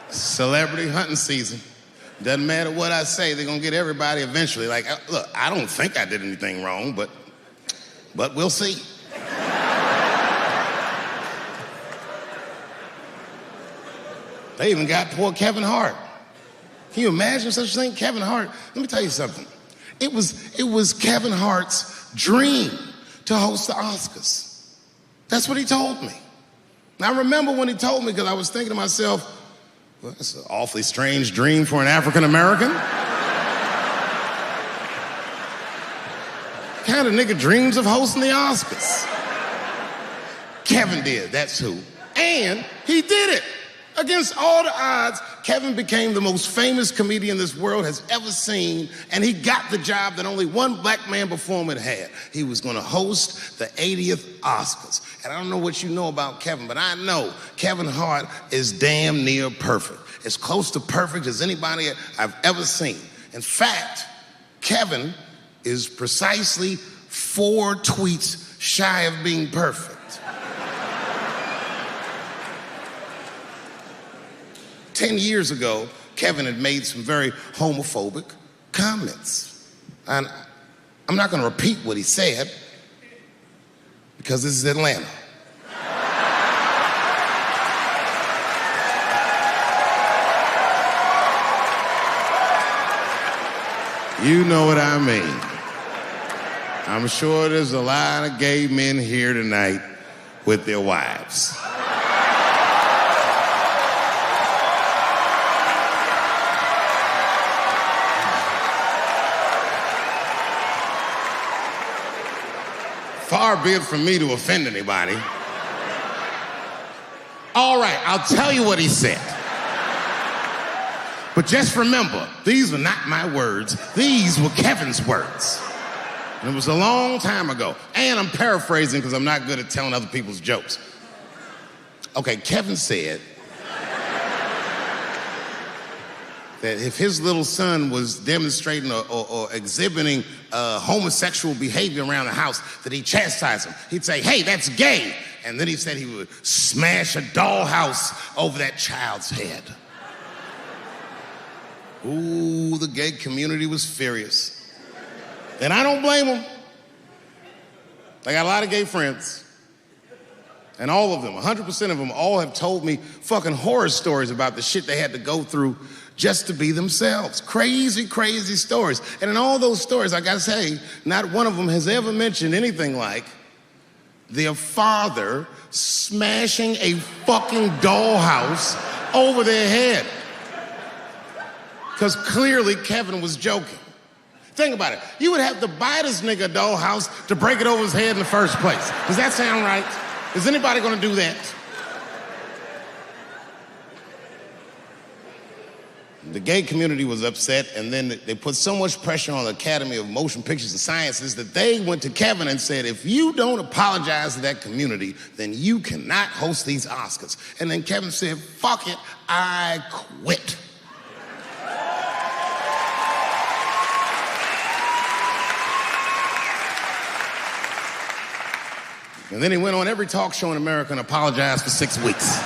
Celebrity hunting season. Doesn't matter what I say, they're gonna get everybody eventually. Like, look, I don't think I did anything wrong, but we'll see. They even got poor Kevin Hart. Can you imagine such a thing? Kevin Hart, let me tell you something. It was Kevin Hart's dream to host the Oscars. That's what he told me. And I remember when he told me, because I was thinking to myself, well, that's an awfully strange dream for an African American. Kind of nigga dreams of hosting the Oscars. Kevin did, that's who. And he did it. Against all the odds, Kevin became the most famous comedian this world has ever seen, and he got the job that only one black man before him had. He was gonna host the 80th Oscars. And I don't know what you know about Kevin, but I know Kevin Hart is damn near perfect. As close to perfect as anybody I've ever seen. In fact, Kevin is precisely 4 tweets shy of being perfect. 10 years ago, Kevin had made some very homophobic comments. And I'm not gonna repeat what he said, because this is Atlanta. You know what I mean. I'm sure there's a lot of gay men here tonight with their wives. Far be it from me to offend anybody. All right, I'll tell you what he said. But just remember, these were not my words. These were Kevin's words. And it was a long time ago. And I'm paraphrasing because I'm not good at telling other people's jokes. Okay, Kevin said that if his little son was demonstrating or exhibiting homosexual behavior around the house, that he'd chastise him. He'd say, hey, that's gay. And then he said he would smash a dollhouse over that child's head. Ooh, the gay community was furious. And I don't blame them. I got a lot of gay friends. And all of them, 100% of them, all have told me fucking horror stories about the shit they had to go through just to be themselves. Crazy, crazy stories. And in all those stories, I gotta say, not one of them has ever mentioned anything like their father smashing a fucking dollhouse over their head. Because clearly Kevin was joking. Think about it. You would have to buy this nigga a dollhouse to break it over his head in the first place. Does that sound right? Is anybody gonna do that? The gay community was upset, and then they put so much pressure on the Academy of Motion Pictures and Sciences that they went to Kevin and said, if you don't apologize to that community, then you cannot host these Oscars. And then Kevin said, fuck it, I quit. And then he went on every talk show in America and apologized for 6 weeks.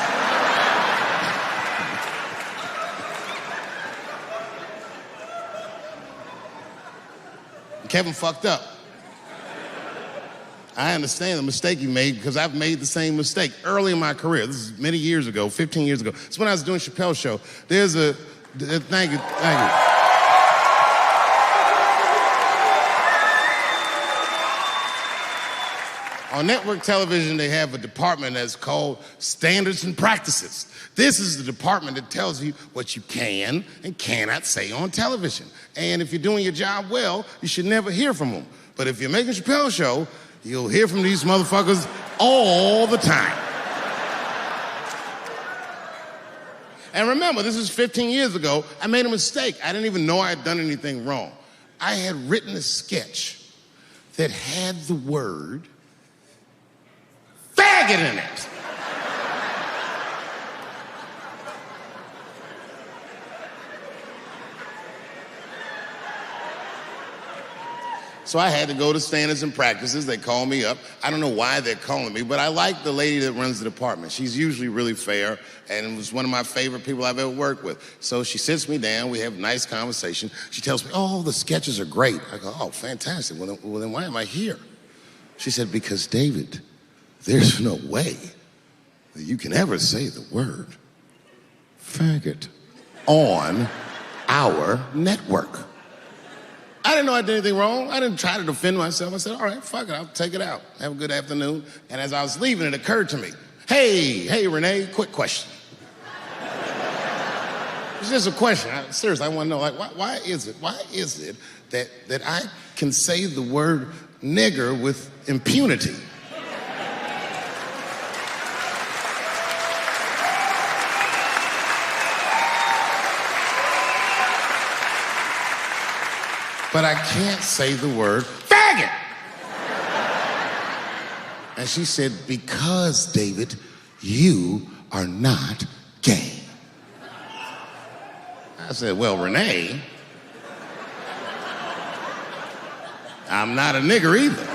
Kevin fucked up. I understand the mistake he made because I've made the same mistake early in my career. This is many years ago, 15 years ago. It's when I was doing Chappelle show. There's a, thank you. On network television, they have a department that's called Standards and Practices. This is the department that tells you what you can and cannot say on television. And if you're doing your job well, you should never hear from them. But if you're making a Chappelle show, you'll hear from these motherfuckers all the time. And remember, this is 15 years ago. I made a mistake. I didn't even know I had done anything wrong. I had written a sketch that had the word faggot in it. So I had to go to standards and practices. They call me up. I don't know why they're calling me, but I like the lady that runs the department. She's usually really fair and was one of my favorite people I've ever worked with. So she sits me down. We have a nice conversation. She tells me, oh, the sketches are great. I go, oh, fantastic. Well, then why am I here? She said, because, David, there's no way that you can ever say the word faggot on our network. I didn't know I did anything wrong. I didn't try to defend myself. I said, all right, fuck it, I'll take it out. Have a good afternoon. And as I was leaving, it occurred to me, hey, Renee, quick question. It's just a question. Seriously, I want to know, like, why is it that I can say the word nigger with impunity? But I can't say the word faggot. And she said, because, David, you are not gay. I said, well, Renee, I'm not a nigger either.